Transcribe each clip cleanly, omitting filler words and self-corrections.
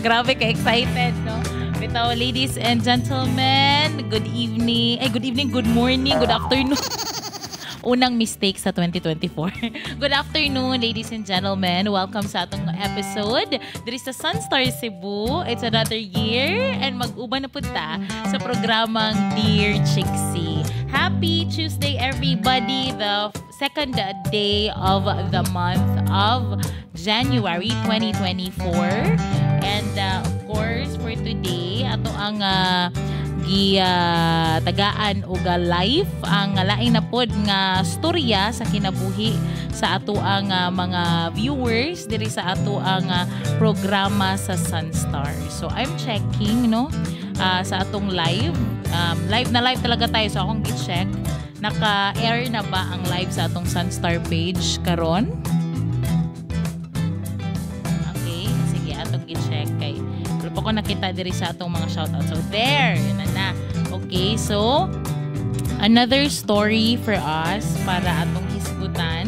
Grabe ka excited, no? Bitaw, ladies and gentlemen, good evening, good morning, good afternoon. Unang mistake sa 2024. Good afternoon, ladies and gentlemen. Welcome sa atong episode. Diri sa Sunstar Cebu. It's another year and mag-uban na punta sa programang Dear Chixie. Happy Tuesday, everybody. The second day of the month of January 2024. And of course, for today, ato ang tagaan o live ang lain na pod nga storya sa kinabuhi sa ato ang mga viewers diri sa ato ang programa sa Sunstar. So I'm checking sa atong live. Live talaga tayo, so akong i-check naka-air na ba ang live sa atong Sunstar page karon. Okay, sige atong i-check kay ko nakita diri sa atong mga shoutout. So there, yun na. Okay, so another story for us para atong hisgutan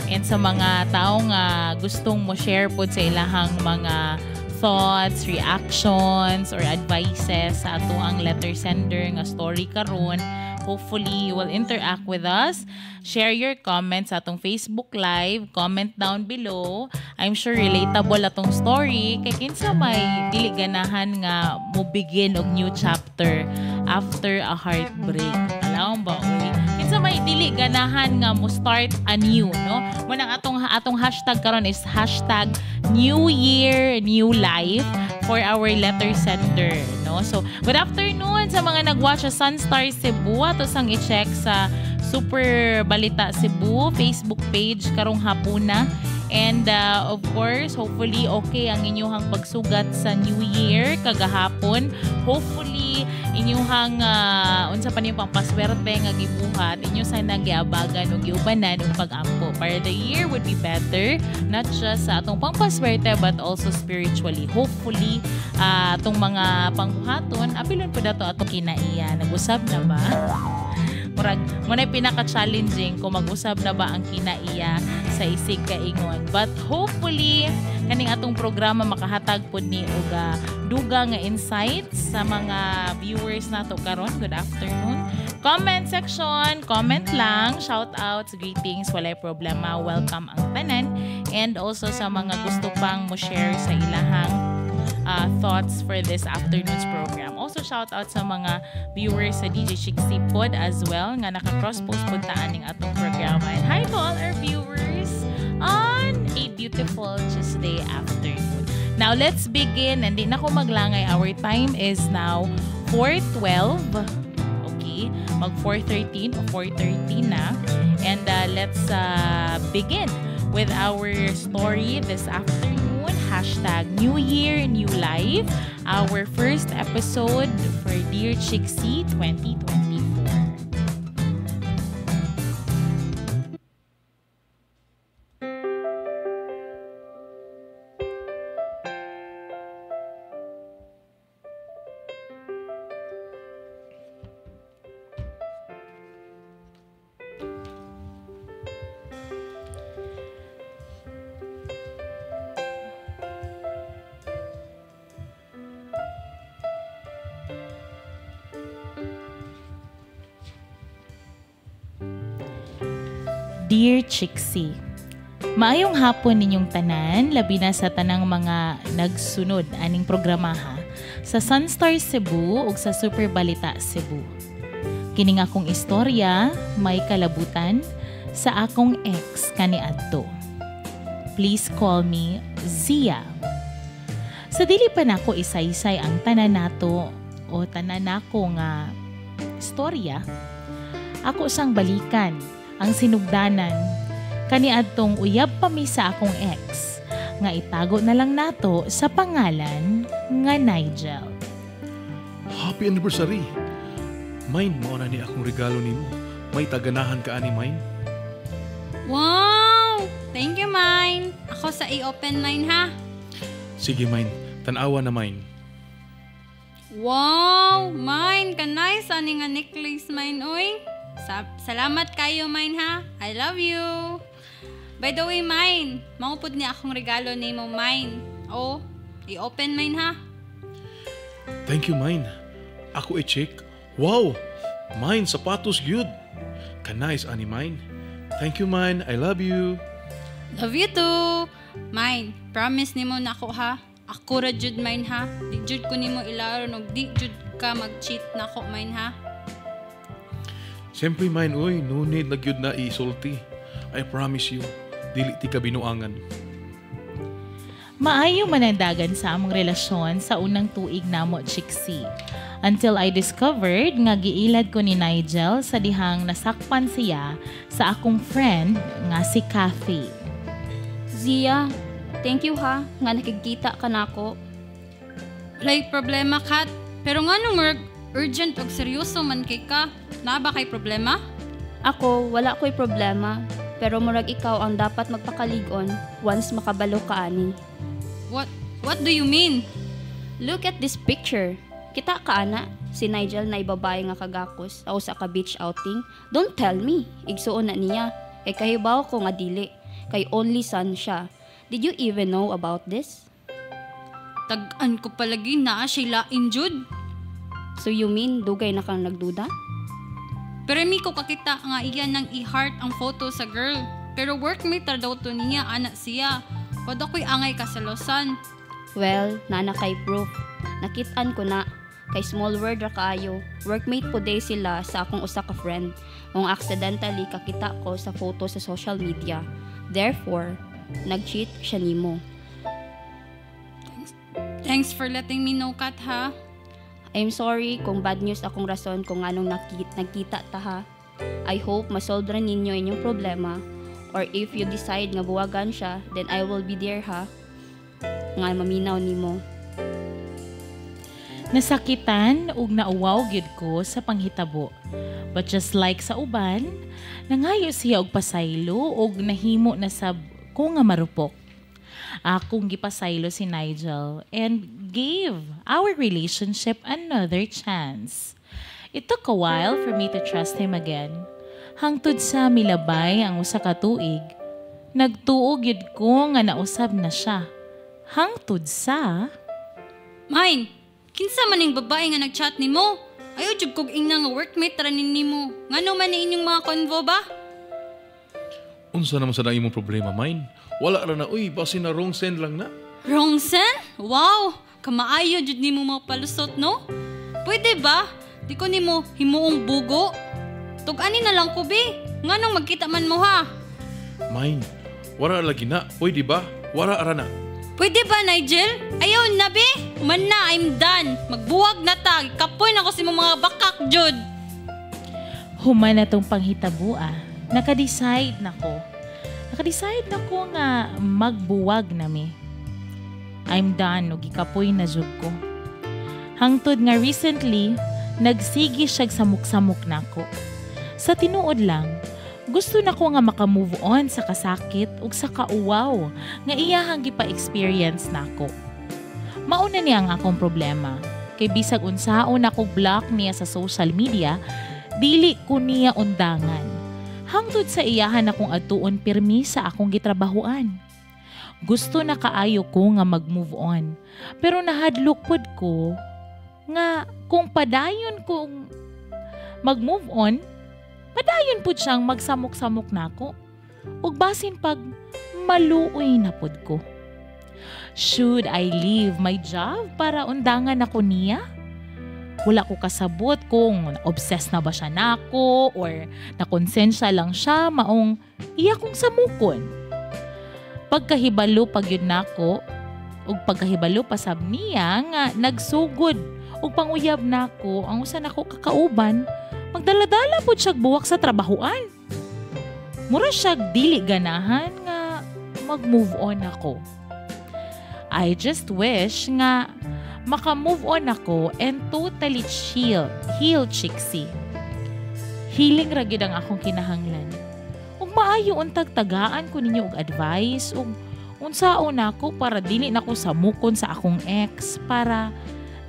and sa mga taong gustong mo share po sa ilahang mga thoughts, reactions, or advices sa ato ang letter sender nga story karon. Hopefully, you will interact with us. Share your comments sa atong Facebook Live. Comment down below. I'm sure relatable atong story. Kay kinsa may dili ganahan nga mo begin og new chapter after a heartbreak. Alam ba, uy? Kinsa may dili ganahan nga mo start anew, no? Munang atong hashtag karon is hashtag New Year, New Life for our letter sender, no? So, good afternoon sa mga nag-watch sa Sunstar Cebu. Ato sang i-check sa Super Balita Cebu Facebook page karong hapuna. And of course, hopefully okay ang inyong pagsugat sa New Year kagahapon. Hopefully inyong unsa pa niyo pang paswerte nga gibuhat, inyo sana giabagan ug giubanan og pag-ampo para the year would be better, not just sa atong pangpaswerte but also spiritually. Hopefully atong mga pangbuhaton apilon po dato atong kinaiya. Nag-usab na ba? Murag mo na pinaka-challenging kung mag-usab na ba ang kinaiya sa isig kaingon. But hopefully kaning atong programa makahatag pod ni og duga nga insights sa mga viewers nato karon. Good afternoon. Comment section, comment lang, shout outs, greetings, walay problema, welcome ang tanan. And also sa mga gusto pang mo share sa ilahang thoughts for this afternoon's program. Also shout out sa mga viewers sa DJ Chixie Pod as well nga naka-cross-post pod taan ning atong programa. And hi to all our viewers on a beautiful Tuesday afternoon. Now let's begin. Hindi na ko maglangay. Our time is now 4:12. Okay, mag 4:13 o 4:13 na. And let's begin with our story this afternoon. Hashtag New Year, New Life. Our first episode for Dear Chixie 2024. Dear Chixie, maayong hapon ninyong tanan, labi na sa tanang mga nagsunod aning programaha sa Sunstar Cebu ug sa Super Balita Cebu. Kining akong istorya may kalabutan sa akong ex kaniadto. Please call me Zia. Sa dili pa nako isaysay ang tanan nato o tanan nako nga istorya, ako sang balikan ang sinugdanan kaniadtong uyab pa mi sa akong ex nga itago na lang nato sa pangalan nga Nigel. Happy anniversary! Mine mo na ni akong regalo nimo. May taganahan ka ani mine? Wow! Thank you, mine. Ako sa i-open mine ha. Sige mine, tanawa na mine. Wow! Mine, kanay sa ni nga necklace mine, oy. Salamat kayo, mine ha. I love you. By the way, mine, mangupod niya akong regalo ni mo, mine. Oh, I-open mine ha. Thank you, mine. Ako i-check. Wow! Mine, sapatos gyud. Kanais ani mine. Thank you, mine. I love you. Love you too. Mine, promise nimo na ako ha. Ako ra jud mine ha. Di jud ko nimo ilaron og di jud ka mag-cheat na ako mine ha. Siyempre, mine, oy, no need na gyud na isulti. I promise you, dili ti ka binuangan. Maayo manandagan sa among relasyon sa unang tuig namo, Chiksi. Until I discovered nga giilad ko ni Nigel sa dihang nasakpan siya sa akong friend nga si Kathy. Zia, thank you ha, nga nakikita ka nako. Like problema kat, pero nga nung urgent og seryoso man kay ka, na ba kay problema? Ako, wala ko'y problema, pero murag ikaw ang dapat magpakalig-on once makabalo ka ani. What do you mean? Look at this picture. Kita ka ana, si Nigel na ibabae nga kagakos o sa ka beach outing. Don't tell me, igsuon na niya. Kay kahibaw ko nga dili, kay only son siya. Did you even know about this? Tag-an ko palagi na siya lain jud. So you mean dugay na kang nagduda? Pero mi ko kakita nga iyan nang i-heart ang photo sa girl. Pero workmate ra daw to niya, anak siya. Wala ko'y angay kasalosan. Well, nana kay proof. Nakitaan ko na. Kay small word ra kaayo. Workmate po day sila sa akong usa ka friend. Nung accidentally kakita ko sa photo sa social media. Therefore, nag-cheat siya nimo. Thanks for letting me know, Kat, ha? I'm sorry kung bad news akong rason kung anong nagkita ta ha. I hope masolve ra ninyo inyong problema. Or if you decide nga buwagan siya, then I will be there ha. Nga maminaw nimo. Nasakitan ug nauwaw gyud ko sa panghitabo. But just like sa uban, nangayo siya og pasaylo ug nahimo na sab ko nga marupok. Akong gipasaylo si Nigel and gave our relationship another chance. It took a while for me to trust him again. Hangtod sa milabay ang usa ka tuig, nagtuog yun ko nga nausab na siya. Hangtod sa... Mine, kinsa man ning babae nga nag-chat nimo? Ayaw jud kog ingna nga workmate ra nimo. Ngano man ni inyong mga convo ba? Unsa naman sa na imong problema, mine? Wala ra na, uy, basi na wrong send lang na. Wrong send? Wow! Kamaayo jud nimo mga palusot, no? Pwede ba? Di ko nimo himuong bugo. Tug-ani na lang ko, be. Nganong magkita man mo, ha? Mine, wala lagi na. Pwede ba? Wala ra na. Pwede ba, Nigel? Ayaw na, be. Man na, I'm done. Magbuwag na ta. Kapoy na ko si mga bakak, jud. Human na tong panghitabo Naka-decide na ko. Naka-decide na ko nga magbuwag na mi. I'm done, ug ikapoy na jud ko. Hangtod nga recently, nagsigi siya samuk-samuk na ko. Sa tinuod lang, gusto na ko nga maka-move on sa kasakit ug sa kauwaw nga iyahang gipa-experience na ko. Mauna niya ang akong problema. Kay bisag unsaon ako block niya sa social media, dili ko niya undangan. Hangtod sa iyahan akong atuon pirmi sa akong gitrabahuan. Gusto na kaayo ko nga mag-move on. Pero nahadlok pod ko nga kung padayon kong mag-move on, padayon pod siyang magsamok-samok nako. Ug basin pag maluoy na pod ko. Should I leave my job para undangan ako niya? Wala ko kasabot kung obsessed na ba siya nako or nakonsensya lang siya maong iya kong samukon. Pagkahibalo pag yun nako ug pagkahibalo pasab niya nga nagsugod ug panguyab nako ang usa nako kakauban, magdaladala pod siya buwak sa trabahoan. Mura siya dili ganahan nga mag-move on ako. I just wish nga maka-move on ako and totally heal Chiksi. Healing ra gyud ang akong kinahanglan. Ug maayo untag tagaan ko ninyo og advice ug unsaon nako para dili nako samukon sa akong ex para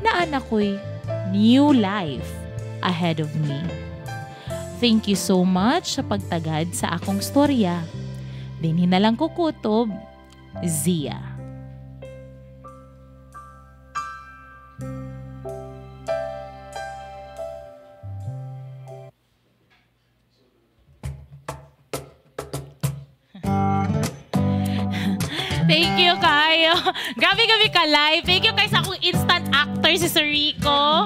naan ako'y new life ahead of me. Thank you so much sa pagtagad sa akong storya. Dinhi na lang ko kutob, Zia. Thank you kayo. Grabe ka live. Thank you kay sa akong instant actor si Sir Rico.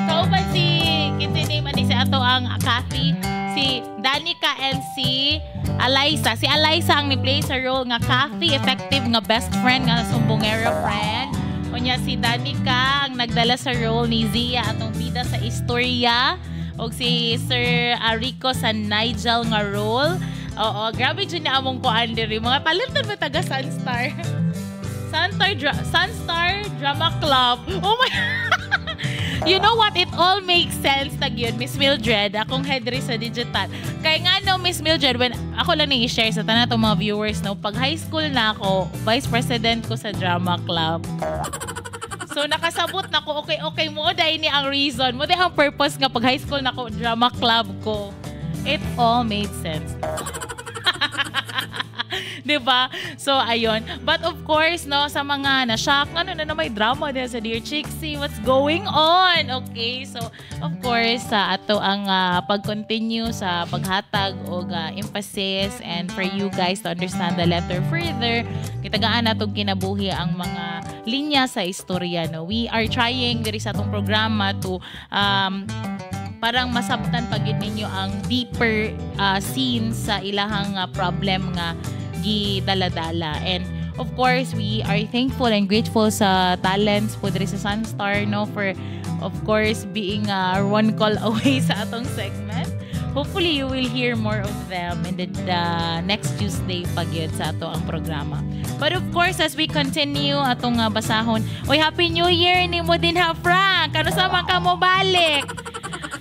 Kauban si name ani si ato ang Kathy, si Danica and si Alaysa. Si Alaysa ang ni-play sa role nga Kathy, effective nga best friend nga sumbongera friend. Unya si Danica ang nagdala sa role ni Zia atong bida sa istorya. O si Sir Rico sa Nigel nga role. Oo, grabe dyan na among kuan diri. Mga talented ba taga Sunstar? Sunstar Drama Club. Oh my You know what? It all makes sense na yun, Miss Mildred. Akong head rin sa digital. Kaya nga no, Miss Mildred, when ako lang i-share sa tanan itong mga viewers, no, pag high school na ako, vice president ko sa drama club. So, nakasabot na ko, okay, mo dahil ni ang reason. Mo dahil ang purpose nga pag high school na ko, drama club ko. It all made sense. Diba? So, ayun. But of course, no, sa mga na-shock, ano na may drama din sa Dear Chixie, what's going on? Okay, so, of course, sa ato ang pag-continue sa paghatag o emphasis and for you guys to understand the letter further, kitagaan natong kinabuhi ang mga linya sa istorya, no? We are trying diri sa atong programa to parang masabtan pagid ninyo ang deeper scenes sa ilahang problem nga gi-dala-dala. And of course, we are thankful and grateful sa talents po diri sa Sunstar, no, for of course being one call away sa atong segment. Hopefully, you will hear more of them in the next Tuesday pagyud sa ato ang programa. But of course, as we continue atong basahon, oy, Happy New Year ni mo din ha, Frank. Ano sa man ka mo balik?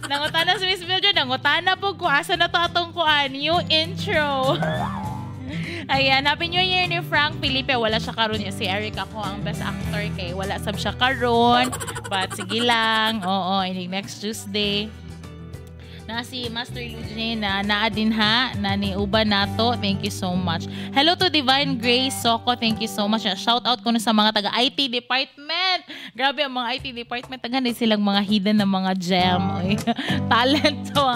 Nangutana sa Miss Mildred, nangutana po ko asa na to atong kuan, new intro. Ayan, Happy New Year ni Frank Felipe. Wala siya karon, si Eric ako ang best actor kay wala sab siya karon. But sige lang. Oo, ini next Tuesday. Na si Master Eugene na naadin ha, na ni Uban nato. Thank you so much. Hello to Divine Grace Soko. Thank you so much. Shout out ko na sa mga taga IT department. Grabe ang mga IT department. Taga na silang mga hidden na mga gem. Talent to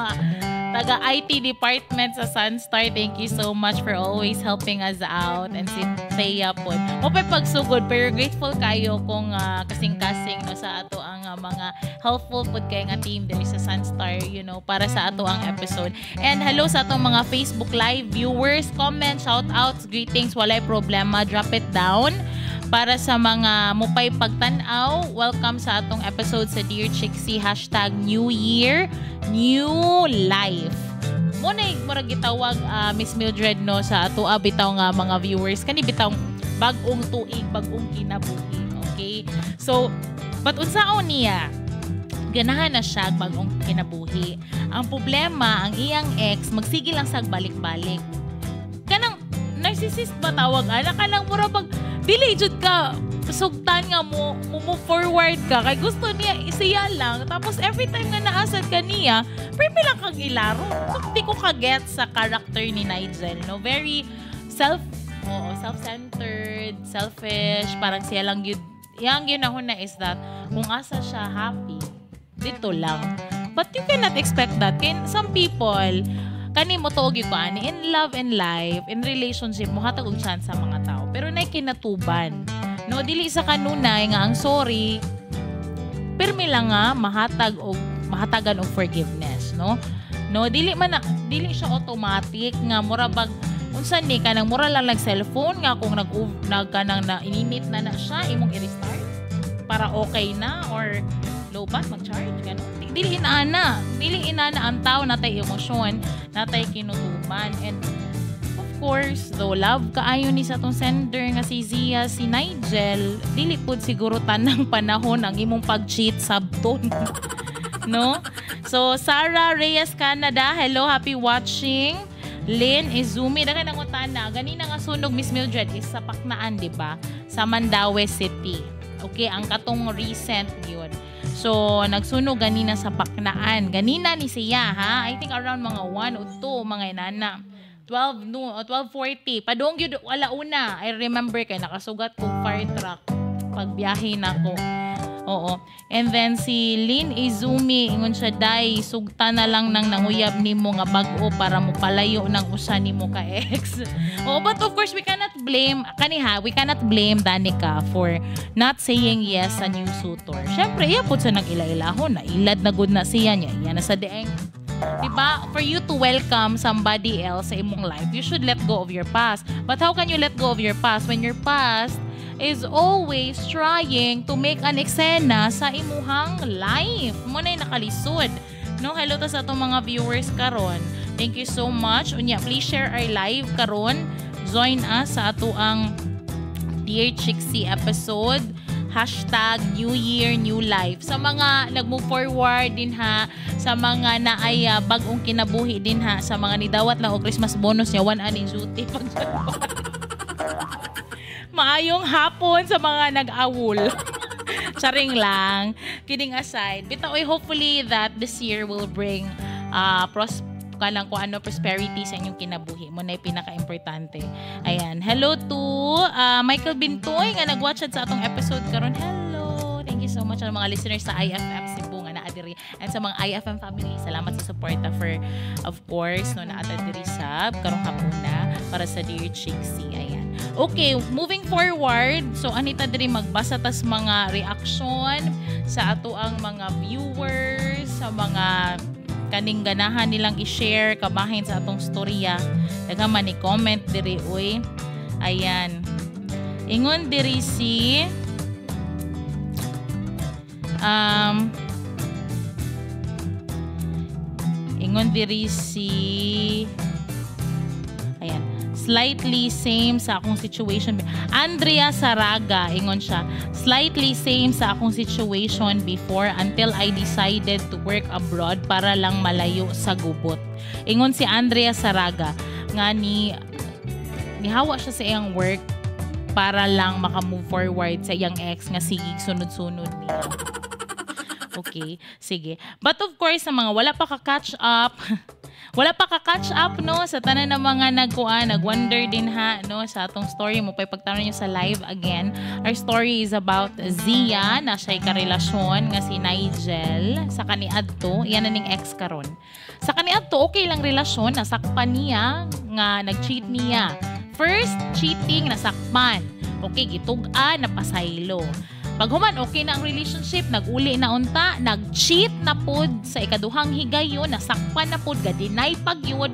taga IT department sa Sunstar. Thank you so much for always helping us out. And si Thea po. Mapay pagsugod, pero grateful kayo kung kasing-kasing no, sa ato ang mga helpful po kayo nga team dali sa Sunstar, you know, para sa ato ang episode. And hello sa atong mga Facebook Live viewers. Comment, shout-outs, greetings, walay problema. Drop it down. Para sa mga mupay pagtanaw, welcome sa atong episode sa Dear Chixie, #New Year, New Life. Muna murag gitawag Miss Mildred no sa ato bitaw nga mga viewers kani bitaw bag-ong tuig, bag-ong kinabuhi. Okay? So, but unsaon niya? Ganahan na siya bag-ong kinabuhi. Ang problema, ang iyang ex magsige lang sag balik-balik. Kanang narcissist ba tawag ana kanang murag dili jud ka sugtan nga mo move forward ka kay gusto niya isiya lang tapos every time nga naasad ka niya premi lang kang ilaro. So, hindi ko ka-get sa character ni Nigel, no, very self-centered, selfish, parang siya lang yun. Yang ginahon na is that kung asa siya happy dito lang, but you cannot expect that. Kaya some people kani mo tuog ko ani in love and life, in relationship mo hatag og chance sa mga tao pero nay kinatuban, no, dili sa kanunay nga ang sorry permi lang nga mahatagan og forgiveness, no, dili siya automatic nga mura bag unsa ni kanang mura lang cellphone nga kung nagkanang na ininit na siya imong i-restart para okay na or low bat mag-charge ganun. Dili inana ang tao natay emosyon, natay kinutuban. And of course, though love kaayo ni sa tong sender nga si Zia, si Nigel, dili pud siguro tanang panahon ang imong pag-cheat sabton. No? So, Sarah Reyes Canada, hello, happy watching. Lynn Izumi, dagan nangutana, ganina nga sunog Miss Mildred is sa Paknaan, di ba? Sa Mandaue City. Okay, ang katong recent yun. So, nagsunog ganina sa Paknaan. Ganina ni siya, ha? I think around mga 1 o 2, mga inana. 12:40. Padung yun, wala una. I remember kay nakasugat kong fire truck. Pagbiyahe na ko. Oo. And then si Lynn Izumi, ingon siya, day, sugta na lang nang nanguyab nimo nga bag-o para mo palayo ng usa nimo ka ex. Oo, but of course, we cannot blame Danica for not saying yes sa new suitor. Syempre, iya po sa nag-ila-ilahon, na ilad na good na siya niya. Iya na sa deeng. Diba? For you to welcome somebody else sa imong life, you should let go of your past. But how can you let go of your past when your past is always trying to make an eksena sa imuhang life? Muna yung nakalisod. No, hello ta sa itong mga viewers karon. Thank you so much. Unya, please share our live karon. Join us sa ato ang Dear Chixie episode. #New Year, New Life. Sa mga nag-move forward din ha, sa mga naay bagong kinabuhi din ha, sa mga nidawat lang o Christmas bonus niya, 1 ani duty. Maayong hapon sa mga nag-awol. Charing lang. Kidding aside. Bitaw, hopefully that this year will bring prosperity sa inyong kinabuhi mo na yung pinaka-importante. Ayan. Hello to Michael Bintoy nga nag-watch sa atong episode karon. Hello. Thank you so much sa mga listeners sa IFM Cebu nga naadiri and sa mga IFM family. Salamat sa support for, of course, no, naadiri sa karong hapuna para sa Dear Chixie. Ayan. Okay, moving forward. So, anita diri magbasa tas mga reaction sa ato ang mga viewers, sa mga kaning ganahan nilang i-share kabahin sa atong storya. Daga man i-comment diri uy. Ayan. Ingon diri si ayan, slightly same sa akong situation. Andrea Saraga, ingon siya, slightly same sa akong situation before until I decided to work abroad para lang malayo sa gubot. Ingon si Andrea Saraga nga nihawa siya sa iyang work para lang maka-move forward sa iyang ex nga sigig sunod-sunod niya. Okay, sige. But of course, sa mga wala pa ka-catch up, no, sa tanan ng mga nag-wonder din ha, no, sa atong story mo, pagtanong nyo sa live again. Our story is about Zia, na siya'y karelasyon nga si Nigel, sa kaniadto, iyan na ning ex karon. Sa kaniadto, okay lang relasyon, nasakpan niya, nga nag-cheat niya. First, cheating, nasakpan. Okay, gitugan, napasaylo. Pag human, okay na ang relationship, nag-uli na unta, nag-cheat na pod sa ikaduhang higayon, nasakpan na pod, ga-deny pag yun,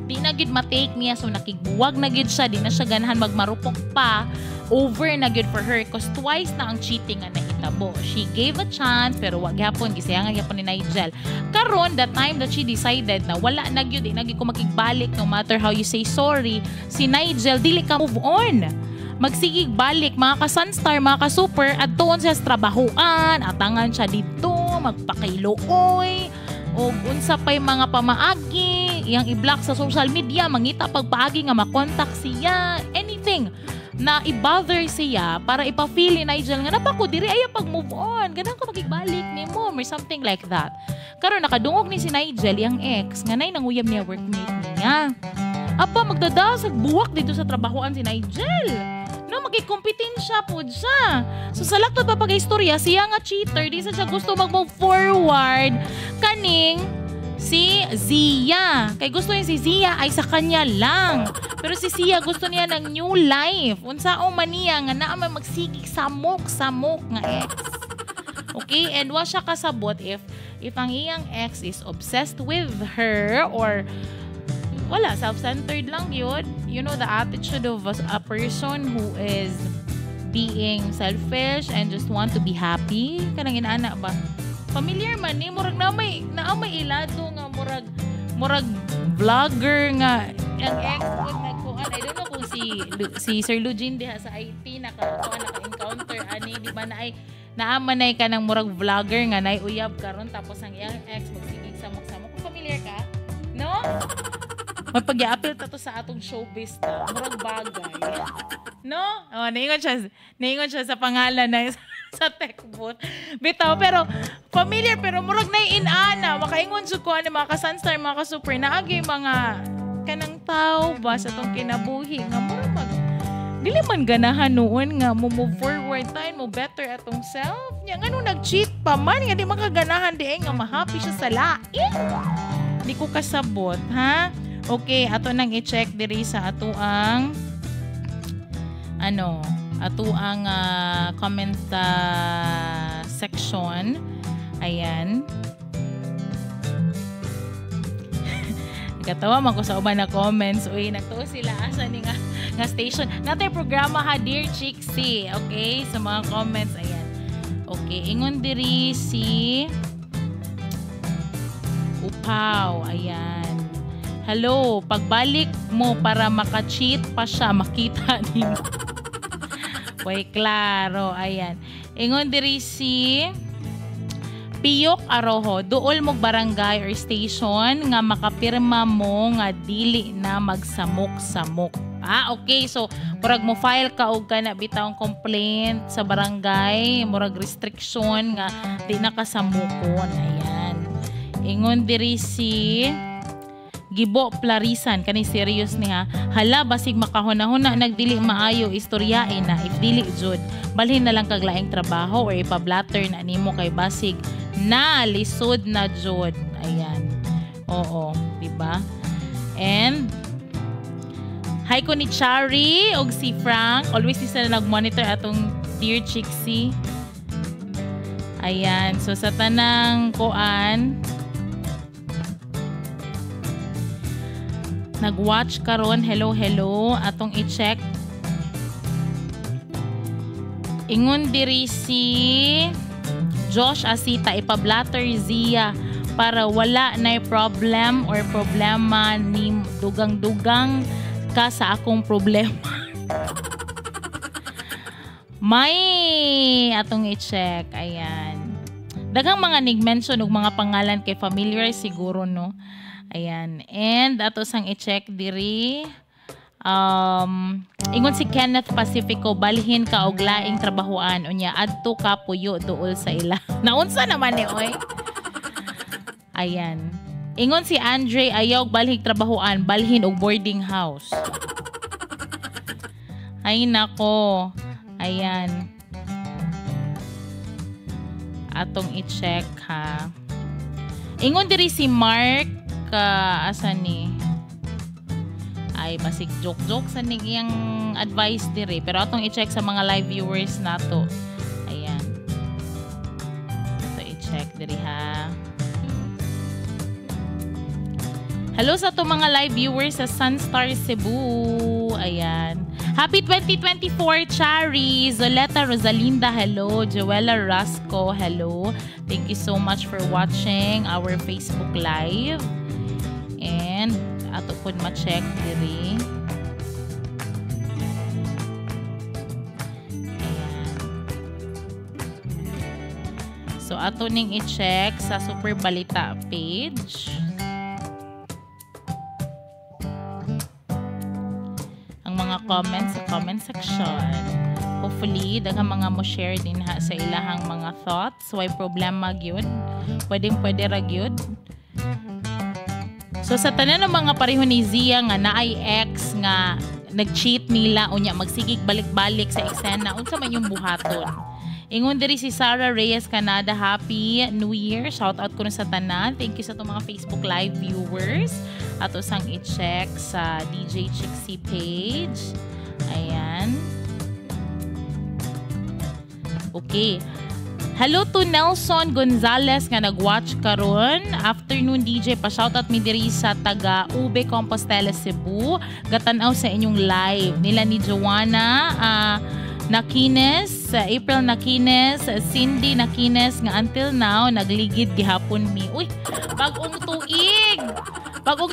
di na gid ma-take niya, so nakigbuwag na gid siya, di na siya ganahan magmarupok pa, over na gid for her, cause twice na ang cheating nga nahitabo. She gave a chance, pero wag hapon, gisayangan hapon ni Nigel. Karon, the time that she decided na wala na gid, di na gid ko makigbalik, no matter how you say sorry, si Nigel, dili ka move on. Magsigig balik, mga ka-sunstar, mga ka-super, at doon siya sa trabahoan, atangan siya dito, magpakailuoy, o unsa pa'y mga pamaagi, iyang i-block sa social media, mangita pagpaagi nga makontak siya, anything na i-bother siya para ipa-feel ni Nigel nga napako, diri ayaw pag-move on, ganang ko makigbalik ni mo, or something like that. Karon nakadungog ni si Nigel, iyang ex, nga nay nanguyab niya workmate niya. Apa, magdadasag buwak dito sa trabahoan si Nigel. No, magkikompetensya po siya. So, sa laktod pa pag-istorya, siya nga cheater, di sa siya gusto mag-move forward kaning si Zia. Kay gusto niya si Zia ay sa kanya lang. Pero si Zia gusto niya ng new life. Unsaong maniya nga naamay magsigig samok nga ex. Okay? And wa siya kasabot if ang iyang ex is obsessed with her or wala, self-centered lang yun. You know, the attitude of a person who is being selfish and just want to be happy. Kanang inaana ba? Familiar man ni, murag naamay ilado nga, murag vlogger nga. Ang ex ko nagkuhan, I don't know kung si Sir Lugin diha sa IT naka-encounter, ani, di ba na ay naamanay ka ng murag vlogger nga, na uyab karon tapos ang iyang ex magsigig samok-samok. Kung familiar ka? No? Mapag-i-appeal ta to sa atong showbiz ta. Murag bagay. No? Oh, naingon siya sa pangalan na sa tech booth. Bitaw, pero familiar, pero murag na inana. Makaingon sa ko mga ka-sunstar, mga ka-super, naagi mga kanang tao ba sa tong kinabuhi nga murag Dili man ganahan noon nga mo move forward tayo mo better atong self. Nya ngano nag-cheat pa man nga di makaganahan di nga mahappy siya sa lain. Di ko kasabot, ha? Okay, ato nang i-check diri sa ato ang comment section. Ayan. Katawa man ko sa uban na comments. Uy, nagtuo sila asa ni nga station. Natay programa ha, Dear Chixie. Okay, sa mga comments. Ayan. Okay, ingon diri si Upaw. Ayan. Hello, pagbalik mo para maka-cheat pa siya, makita din. Way klaro. Ayan. Ingon diri si Piyok Aroho, duol mo barangay or station nga makapirma mo nga dili na magsamok-samok. Okay. So, murag mo file ka og kana bitawng complaint sa barangay, murag restriction nga di nakasamukon. Ayan. Ingon diri si Gibo Plarisan, kani serious niya. Hala, basig makahuna-huna nagdili maayo, istoryain na. If dili jud, balhin na lang kag laing trabaho or ipablatter na nimo kay basig na lisod na jud. Ayan. Oo, diba? And hi ko ni Chari og si Frank. Always isa na nag-monitor atong Dear Chixie. Ayan. So sa tanang kuan, nag-watch karon, hello atong i-check. Ingon diri si Josh Asita, ipablatter Zia para wala na problem or problema ni dugang-dugang ka sa akong problema. May atong i-check. Ayan. Daghang mga nag-mention og mga pangalan kay familiar siguro, no? Ayan. And ato sang i-check diri. Ingon si Kenneth Pacifico, balhin ka og laing trabahoan unya adto ka puyo duol sa ila. Naunsa naman ni oy. Ayan. Ingon si Andre, ayaw balhin trabahoan, balhin og boarding house. Ay nako. Ayan. Atong i-check ha. Ingon diri si Mark, asa ni? Ay basig joke sa niyang advice diri, pero atong i-check sa mga live viewers nato. Ayan. So i-check diri ha. Hello sa to mga live viewers sa Sunstar Cebu. Ayan. Happy 2024 Chari, Zoleta Rosalinda, hello. Joella Rasco, hello. Thank you so much for watching our Facebook live. And ato pod ma-check diri. Ayan. So ato ning i-check sa Super Balita page. Ang mga comments sa comment section. Hopefully daghang mga mo share din ha sa ilahang mga thoughts. Why problema gyud? Pwede ra gyud. So sa tanan ng mga pareho ni Zia nga naay ex nga nag-cheat nila unya magsigig balik-balik sa eksena, unsa man yung buhaton. Ingon diri si Sarah Reyes Canada, Happy New Year. Shout out ko na sa tanan. Thank you sa itong mga Facebook live viewers. Ato sang i-check sa DJ Chixie page. Ayan. Okay. Hello to Nelson Gonzalez nga nag-watch karon. Afternoon DJ, pa-shoutout mi diri sa taga Ube Compostela, Cebu. Gatanaw sa inyong live. Nila ni Joanna Nakines, April Nakines, Cindy Nakines nga until now nagligid gihapon mi. Uy, bagong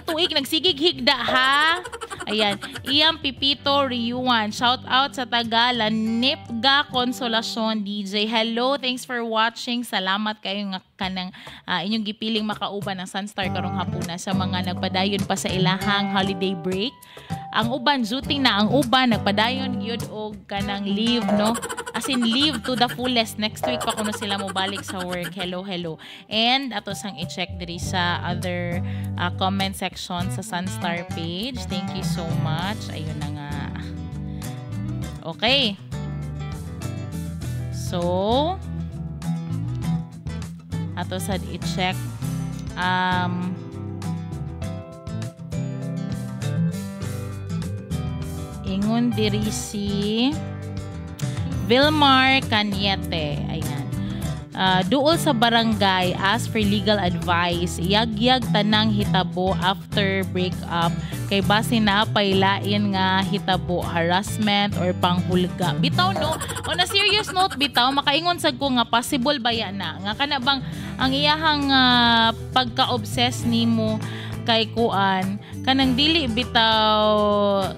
tuig nagsigig higda ha. Ayan, Iyang Pipito Riuan. Shout out sa taga Lanipga Consolacion DJ. Hello, thanks for watching. Salamat kayo nga kanang inyong gipiling makauban ng Sunstar karong hapuna sa mga nagpadayon pa sa ilahang holiday break. Ang uban shooting na, ang uban nagpadayon gyud og kanang leave, no? As in leave to the fullest. Next week pa kuno sila mo balik sa work. Hello. And ato sang i-check diri sa other comment section sa Sunstar page. Thank you so much. Ayun na nga. Okay. So, ato sad i-check. Ingon diri si Vilmar Cañete. Ayan. Duol sa barangay, ask for legal advice. Yagyag tanang hitabo after breakup. Kay base na pailain nga hitabo harassment or panghulga. Bitaw no, on a serious note bitaw, makaingon sad ko nga possible ba yan na nga kana bang ang iyahang pagka-obsess nimo kay kuan kanang dili bitaw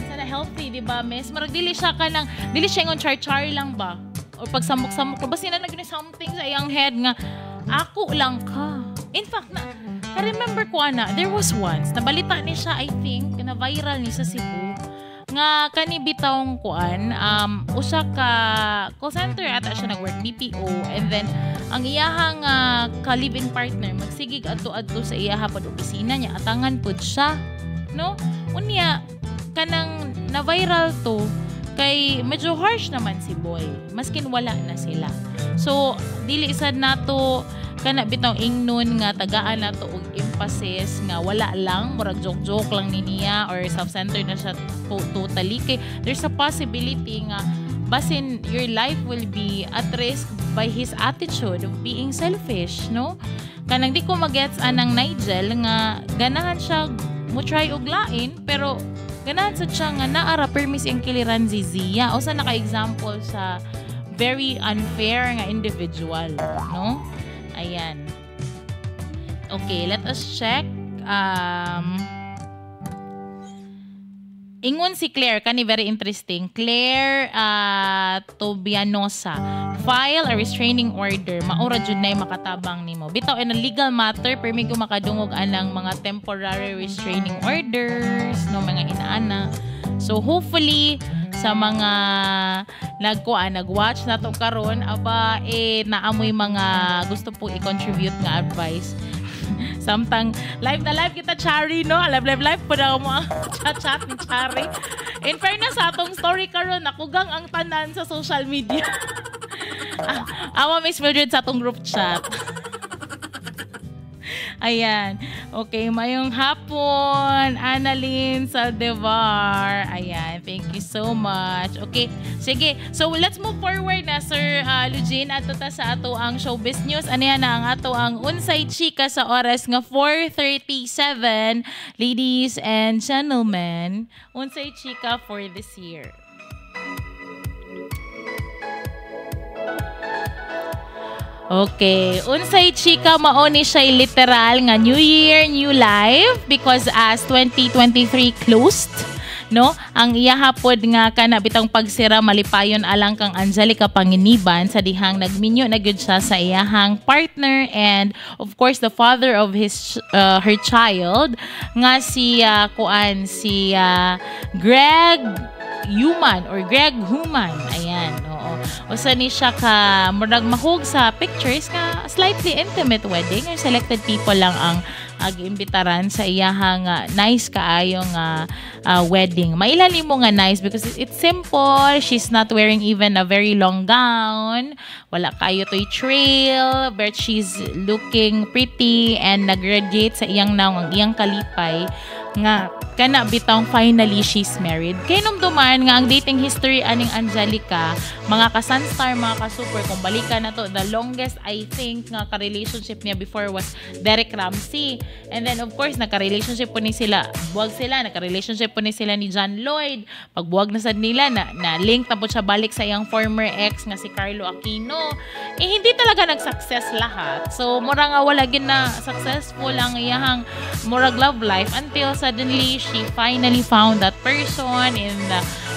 sana healthy, di ba miss? Marag dili siya kanang dili siya ingon char-char lang ba? Or pagsamok-samok ko basi na naging something sa iyang head nga ako lang ka. In fact na remember ko ana, there was once nabalita ni siya, I think na viral ni sa Cebu nga kani bitawng kuan usa ka call center ata siya nag-work BPO, and then ang iyahang ka live-in partner magsigig adto-adto sa iyaha pad opisina niya atangan pud siya no unya kanang na viral to kay medyo harsh naman si boy maskin wala na sila, so dili sad nato kana bitaw ingnon nga tagaan nato og emphasis nga wala lang murag joke lang ni niya or self-centered na siya totally, kay there's a possibility nga basin your life will be at risk by his attitude of being selfish, no? Kanang di ko magets anang Nigel nga ganahan siya mo try og lain pero ganahan sad siya nga naara permis ang kiliran si Zia o sa naka-example sa very unfair nga individual, no? Ayan. Okay, let us check. Ingon si Claire, kani very interesting. Claire Tobianosa. File a restraining order. Maura jud nay makatabang nimo. Bitaw in a legal matter, permi ko makadungog anang mga temporary restraining orders, no mga inaana. So hopefully sa mga nag-watch na to karon aba naamoy mga gusto po i-contribute nga advice. Samtang live na live kita Chari no, live po na mo ang chat ni Chari. In fairness sa atong story karon nakugang ang tanan sa social media. Awa Miss Mildred sa atong group chat. Ayan. Okay, mayong hapon, Annalyn Saldevar. Ayan, thank you so much. Okay, sige. So, let's move forward na, Sir Lugin. Ato ta sa ato ang showbiz news. Ano yan na ang ato ang unsay chika sa oras nga 4:37. Ladies and gentlemen, unsay chika for this year. Okay, unsay chika mao ni siya literal nga New Year, New Life because as 2023 closed, no? Ang iya hapod nga kana bitang pagsira malipayon alang kang Angelica Panginiban sa dihang nagminyo na gyud siya sa iyahang partner and of course the father of his her child nga si Greg Human. Ayan, oo. Usa ni siya ka murag mahog sa pictures nga slightly intimate wedding or selected people lang ang ag-imbitaran sa iyahang nice kaayong wedding. Mailali mo nga nice because it's simple. She's not wearing even a very long gown. Wala kayo to'y trail, but she's looking pretty and nag-radiate sa iyang naong ang iyang kalipay nga kana bitang finally she's married. Kay nung duman nga ang dating history aning Angelica, mga ka-sunstar, mga ka-super, kung balikan na to, the longest I think nga ka-relationship niya before was Derek Ramsey. And then of course, naka-relationship po ni sila, naka-relationship po ni sila ni John Lloyd. Pagbuwag na sad nila, na link na po siya balik sa iyang former ex nga si Carlo Aquino. Hindi talaga nag-success lahat. So, mura nga wala gin na successful ang iyahang murag love life until suddenly she finally found that person in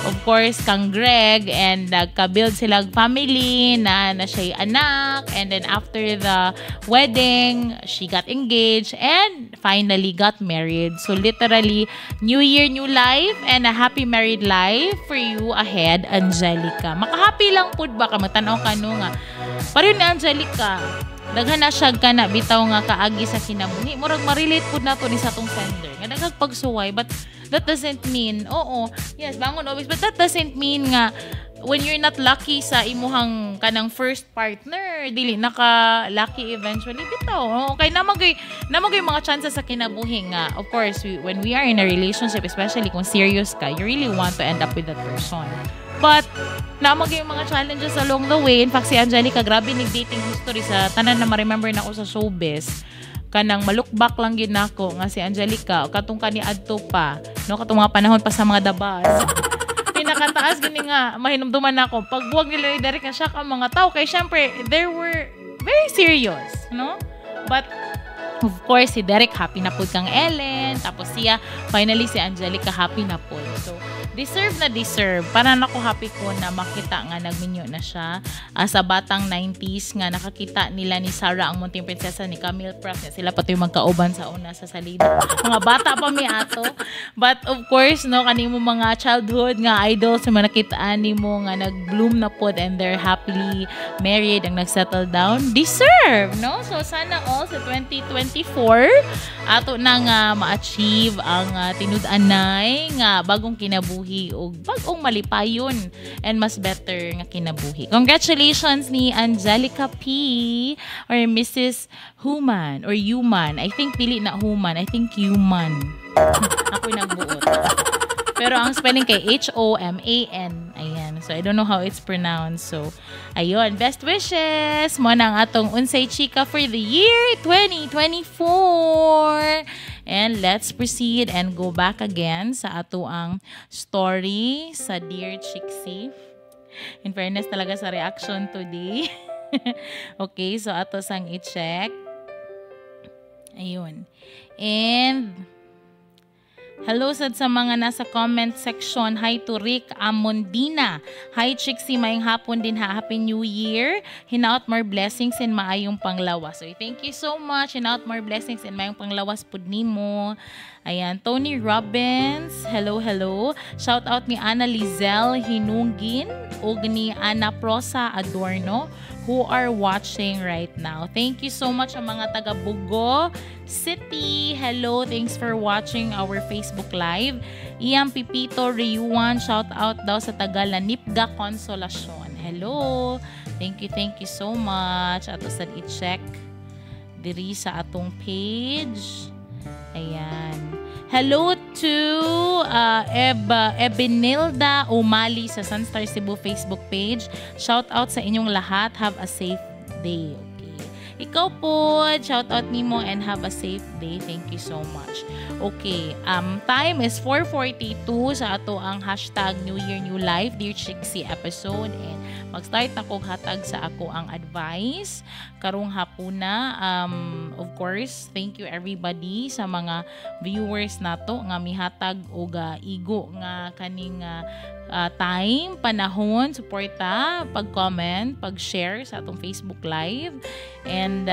of course kang Greg and nagka-build silang family na siya'y anak, and then after the wedding she got engaged and finally got married. So literally New Year, New Life and a happy married life for you ahead, Angelica. Makahappy lang pud ba ka matanaw kanu nga pareho ni Angelica daghan na siya ka na bitaw nga kaagi sa kinabuhi. Murag ma-relate pud nato ni sa tong sender nga dagag pagsuway, but that doesn't mean, yes, bangon always, but that doesn't mean nga, when you're not lucky sa imuhang kanang first partner, dili naka lucky eventually bitaw. Okay, namagay mga chances sa kinabuhi nga. Of course, when we are in a relationship, especially kung serious ka, you really want to end up with that person. But namagay mga challenges along the way. In fact, si Angelica, grabe nag-dating history sa tanan na ma-remember na ako sa showbiz. Kanang malukbak lang yun ako nga si Angelica, katong kani adto pa, no, katong mga panahon pa sa mga dabas. Pinakataas gini nga mahinumduman ako pagbuwag nila ni Derek na siya ka mga tao kay syempre they were very serious, no? But of course si Derek happy na pud kang Ellen, tapos siya finally si Angelica happy na pud. So deserve para nako happy ko na makita nga nagminyo na siya sa batang 90s nga nakakita nila ni Sarah ang Munting Prinsesa ni Camille Pratt sila pati magkauban sa una sa salida mga bata pa mi ato, but of course no kanimo mga childhood nga idols sa nakitaan nimo nga nag-bloom na pod and they're happily married and nag-settle down, deserve, no? So sana all sa 2024 ato na nga ma-achieve ang tinud-anay nga bagong kinabuhi o bagong malipayon and mas better nga kinabuhi. Congratulations ni Angelica P. or Mrs. Human or Human. I think dili na Human. I think Human. Ako'y nagbuot. Pero ang spelling kay Homan. Ayan. So, I don't know how it's pronounced. So, ayun. Best wishes mo ng atong Unsay Chika for the year 2024. And let's proceed and go back again sa ato ang story sa Dear Chixie. In fairness talaga sa reaction today. Okay, so ato sang i-check. Ayun. And hello sad sa mga nasa comment section. Hi to Rick Amondina. Hi Chixie, mayong hapon din ha. Happy New Year. Hinaut more blessings and maayong panglawas. So thank you so much. Hinaut more blessings and maayong panglawas pud nimo. Ayan, Tony Robbins. Hello. Shout out ni Ana Lizelle Hinungin ug ni Ana Prosa Adorno who are watching right now. Thank you so much sa mga taga Bugo City. Hello, thanks for watching our Facebook Live. Ian Pipito Reyuan, shout out daw sa taga Lanipga Consolacion. Hello. Thank you so much. Ato sad i-check diri sa atong page. Ayan. Hello to Ebenilda Umali sa Sunstar Cebu Facebook page. Shout out sa inyong lahat. Have a safe day. Okay. Ikaw po, shout out nimo and have a safe day. Thank you so much. Okay. Time is 4:42 sa ato ang hashtag New Year New Life Dear Chixie episode, and mag-start na kong hatag sa ako ang advice karong hapuna. Of course, thank you everybody sa mga viewers nato nga mihatag og igo nga kaning time, panahon, suporta, pag-comment, pag-share sa atong Facebook Live. And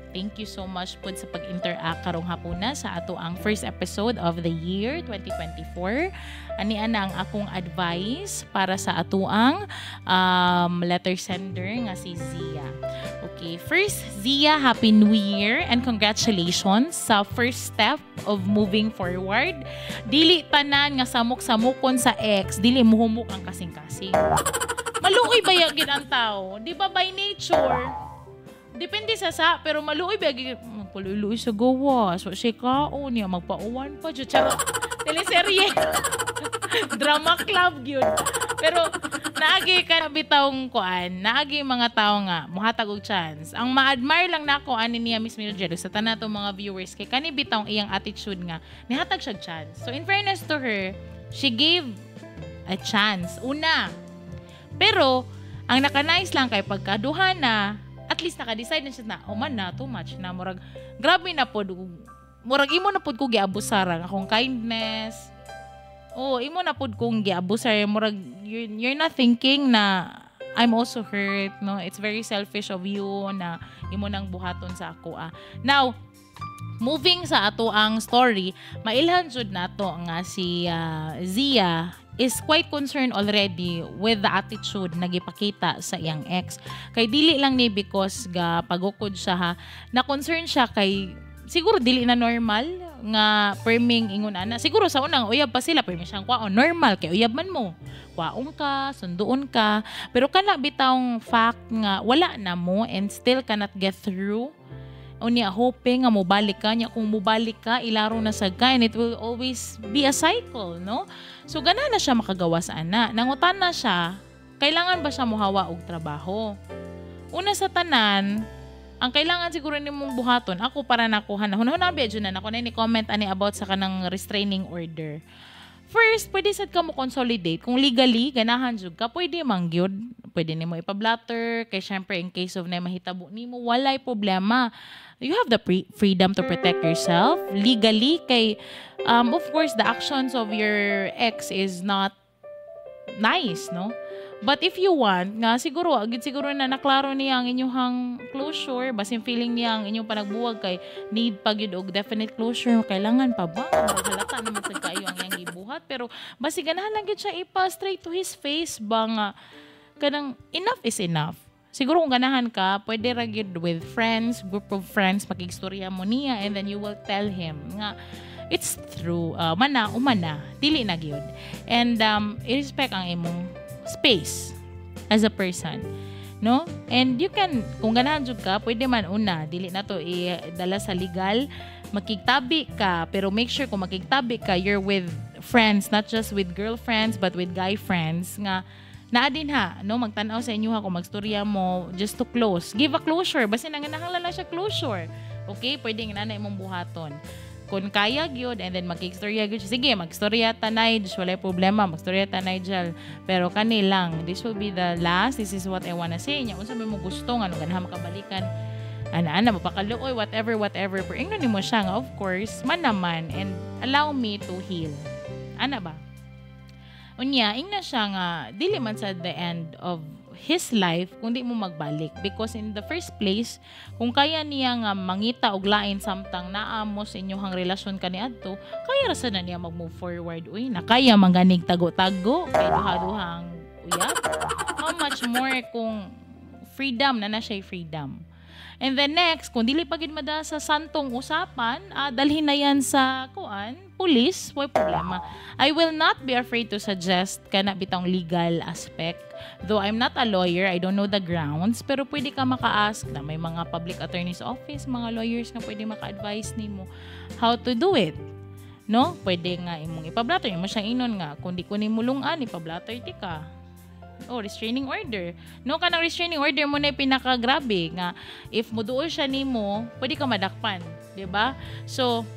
thank you so much po sa pag-interact karong hapuna sa ato ang first episode of the year 2024. Ani ana ang akong advice para sa ato ang letter sender nga si Zia. Okay, first Zia, Happy New Year and congratulations sa first step of moving forward. Dili tanan nga samok-samukon sa ex, dili muhumok ang kasing-kasing. Maluoy ba yagid ang tao? Di ba by nature? Depende sa pero maluoy ba yagid magpaluloy sa gawa. So siya kaon niya magpauwan pa dyan. Charot. Teleserye. Drama club yun. Pero naagi ka na bitawng kuan, naagi mga tao nga muhatag og chance. Ang ma-admire lang nako ani niya Miss Mildred sa tanan to mga viewers kay kani bitawng iyang attitude nga nihatag siya chance. So in fairness to her, she gave a chance una. Pero ang naka-nice lang kay pagkaduha na, at least naka-decide na siya na man na too much na murag grabe na pod, murag imo na pod ko giabusara akong kindness. Oh, imo na pod kong giabusar, murag you're not thinking na I'm also hurt, no? It's very selfish of you na imo nang buhaton sa ako. Now, moving sa ato ang story, mailhan jud nato nga si Zia is quite concerned already with the attitude na gipakita sa iyang ex. Kay dili lang ni because ga pagukod siya ha, na concern siya kay siguro dili na normal nga perming ingon ana. Siguro sa unang uyab pa sila permi siyang kwaon normal kay uyab man mo. Kwaon ka, sunduon ka, pero kana bitawng fact nga wala na mo and still cannot get through. Unya hoping nga mobalik ka nya, kung mobalik ka ilaro na sa and it will always be a cycle, no? So gana na siya makagawa sa ana. Nangutan na siya, kailangan ba siya mohawa og trabaho? Una sa tanan, ang kailangan siguro nimong buhaton, ako para nakuha na. Hunahuna bedyo na ako na ni-comment ani about sa kanang restraining order. First, pwede sad ka mo consolidate. Kung legally, ganahan jud ka, pwede mangyod. Pwede nimo ipablatter. Kay syempre, in case of na mahitabo nimo, walay problema. You have the freedom to protect yourself. Legally, kay, of course, the actions of your ex is not nice, no? But if you want, nga siguro, agad siguro na naklaro niya ang inyong closure, basin feeling niya ang inyong panagbuwag kay need pag yun og definite closure, kailangan pa ba? Halata naman sa kayo ang iyang gibuhat. Pero basi ganahan lang yun siya ipa straight to his face ba nga, kanang enough is enough. Siguro kung ganahan ka, pwede ragid with friends, group of friends, makigstorya mo niya and then you will tell him nga, it's true, umana, dili na gyud. And i-respect ang imong space as a person, no? And you can, kung ganahan jud ka, pwede man una, dili na to idala sa legal, makigtabi ka, pero make sure kung makigtabi ka, you're with friends, not just with girlfriends, but with guy friends, nga, naadin ha, no? Magtanaw sa inyo ha, kung magstorya mo, just to close. Give a closure, basta nanganahanglan lang siya closure. Okay? Pwede nga na imong buhaton. Kung kaya gyud and then makigstorya gyud, sige magstorya tanay, wala problema, magstorya tanay dyan, pero kanilang this will be the last, this is what I wanna say nya, unsa may mo gusto nga ganahan makabalikan ana mapakaluoy whatever pero ingnon nimo siya nga of course man naman and allow me to heal ana ba unya ingna siya nga dili man sa the end of his life kung di mo magbalik, because in the first place kung kaya niya nga mangita og lain samtang naamo sa inyohang relasyon kaniadto, kaya ra sad na niya mag-move forward. Uy, nakaya manganig tago-tago kay duha-duhang uyab. How much more kung freedom na siya freedom. And then next, kung dili pa gid mada sa santong usapan, dalhin na yan sa police, way problema. I will not be afraid to suggest kana bitong legal aspect. Though I'm not a lawyer, I don't know the grounds, pero pwede ka maka-ask na may mga public attorney's office, mga lawyers na pwede maka-advise nimo how to do it. No? Pwede nga imong ipablatter, imo siyang inon nga, kung di ko ni mulungan, ipablatter ti ka. Restraining order. No, kanang restraining order mo na pinakagrabe nga if muduol siya nimo, pwede ka madakpan, 'di ba? So,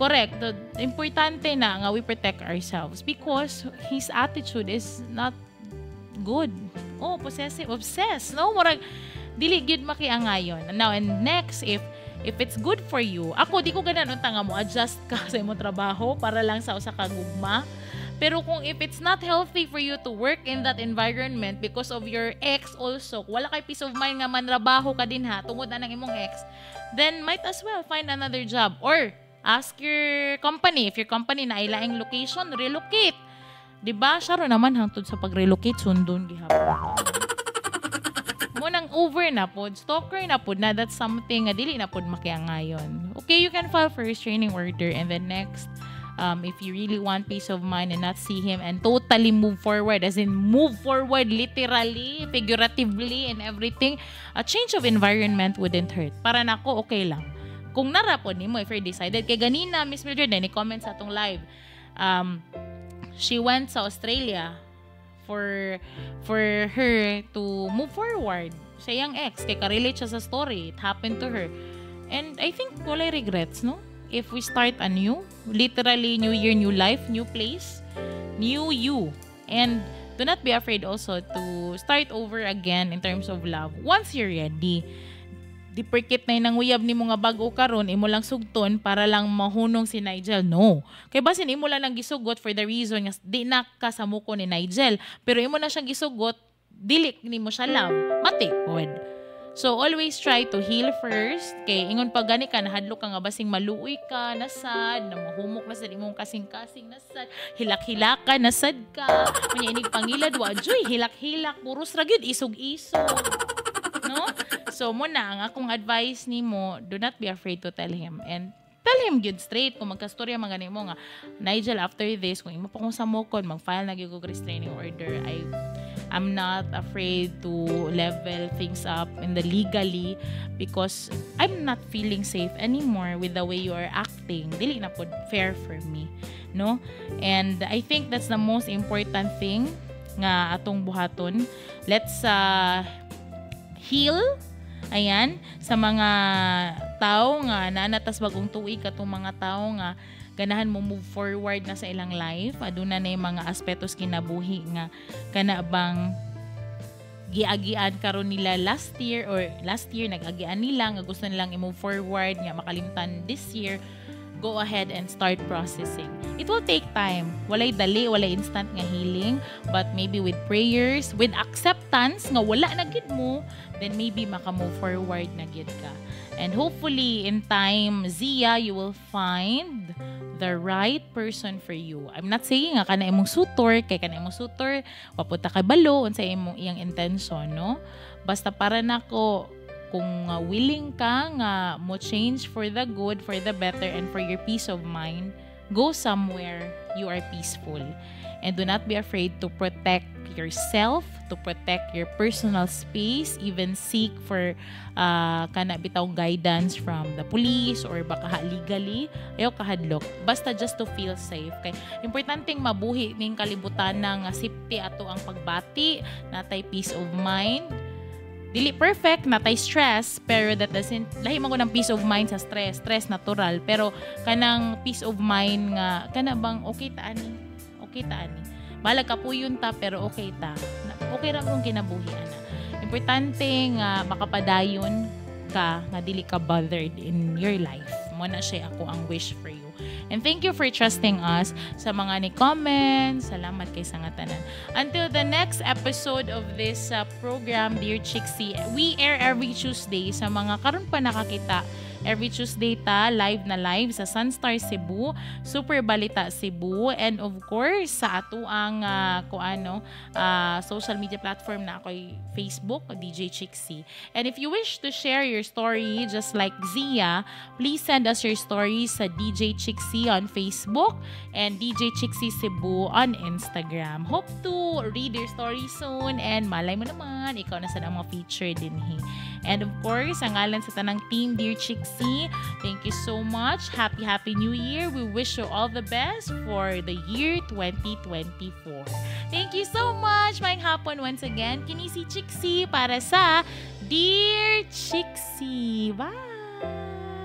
correct. The importante na nga we protect ourselves because his attitude is not good. Possessive, obsessed. No, murag dili gyud makiangayon. Now, and next, if it's good for you, ako di ko ganan unta nga mo adjust ka sa imong trabaho para lang sa usa ka gugma. Pero kung if it's not healthy for you to work in that environment because of your ex also, wala kay peace of mind nga manrabaho ka din ha, tungod na ng imong ex, then might as well find another job. Or ask your company, if your company na ilaing location, relocate. Diba? Siya rin naman hangtod sa pag-relocate, sundon gihapon. Munang over na pod, stalker na pod na, that's something nga dili na pod makiangayon. Okay, you can file for restraining order and then next, if you really want peace of mind and not see him and totally move forward, as in move forward literally, figuratively, and everything, a change of environment wouldn't hurt. Para nako, okay lang. Kung narapon ni mo, if you're decided, kay ganina, Miss Mildred, ni-comment sa atong live, she went sa Australia for her to move forward. Siya yung ex, kay ka-relate siya sa story. It happened to her. And I think wala regrets, no? If we start anew, literally new year, new life, new place, new you. And do not be afraid also to start over again in terms of love. Once you're ready, di perkit na nang uyab ni mo nga bago karon, imo lang sugton para lang mahunong si Nigel. No. Kay basin imo lang gisugot for the reason nga di na kasamuko ni Nigel. Pero imo na siyang gisugot, dili nimo siya love. Mati pod. So, always try to heal first. Kay ingon pa gani ka, nahadlo ka nga basing maluoy ka, nasad, na mahumok na sa imong kasing-kasing, nasad, hilak-hilaka, nasad ka, manya inig pangilad, wajoy, hilak-hilak, puros ragyod, isog-isog. No? So, muna, ang akong advice nimo, do not be afraid to tell him. And tell him good straight kung magkastorya man gani mo nga Nigel, after this kung imo pa kung samokon mag-file na gyud og restraining order. I'm not afraid to level things up in the legally because I'm not feeling safe anymore with the way you are acting. Dili na pod fair for me, no? And I think that's the most important thing nga atong buhaton. Let's heal. Ayan, sa mga tao nga naanatas bagong tuig katong mga tao nga ganahan mo move forward na sa ilang life. Aduna na yung mga aspetos kinabuhi nga kana bang giagian karon nila last year nag-agian nila nga gusto nilang i-move forward nga makalimtan this year. Go ahead and start processing. It will take time. Walay dali, walay instant nga healing, but maybe with prayers, with acceptance nga wala na gid mo, then maybe maka-move forward na gid ka. And hopefully in time, Zia, you will find the right person for you. I'm not saying nga kana imong sutor, kay kana imong sutor, papunta kay balo unsa imong iyang intention, no? Basta para nako kung willing ka nga mo change for the good, for the better, and for your peace of mind, go somewhere you are peaceful. And do not be afraid to protect yourself, to protect your personal space, even seek for kana bitawng guidance from the police or baka legally. Ayaw kahadlok. Basta just to feel safe. Kay importanteng mabuhi ning kalibutan nga safety ato ang pagbati, natay peace of mind. Dili perfect, natay stress, pero that doesn't, lahi man ko ng peace of mind sa stress natural, pero kanang peace of mind nga, kana bang okay ta ani, balag ka po yun ta, pero okay ta, okay ra mong kinabuhi ana. Importante nga makapadayon ka, nga dili ka bothered in your life. Mo na siya ako ang wish for you. And thank you for trusting us sa mga ni-comment. Salamat kay sa nga tanan. Until the next episode of this program, Dear Chixie, we air every Tuesday sa mga karon pa nakakita. Every Tuesday ta, live na live sa Sunstar Cebu, Super Balita Cebu, and of course sa ato ang social media platform na ako'y Facebook, DJ Chixie. And if you wish to share your story just like Zia, please send us your stories sa DJ Chixie on Facebook and DJ Chixie Cebu on Instagram. Hope to read your story soon, and malay mo naman, ikaw na sa mga feature din. And of course, ang ngalan sa tanang team, Dear Chixie, thank you so much. Happy New Year. We wish you all the best for the year 2024. Thank you so much. Maayong hapon once again. Kini si Chixie para sa Dear Chixie. Bye!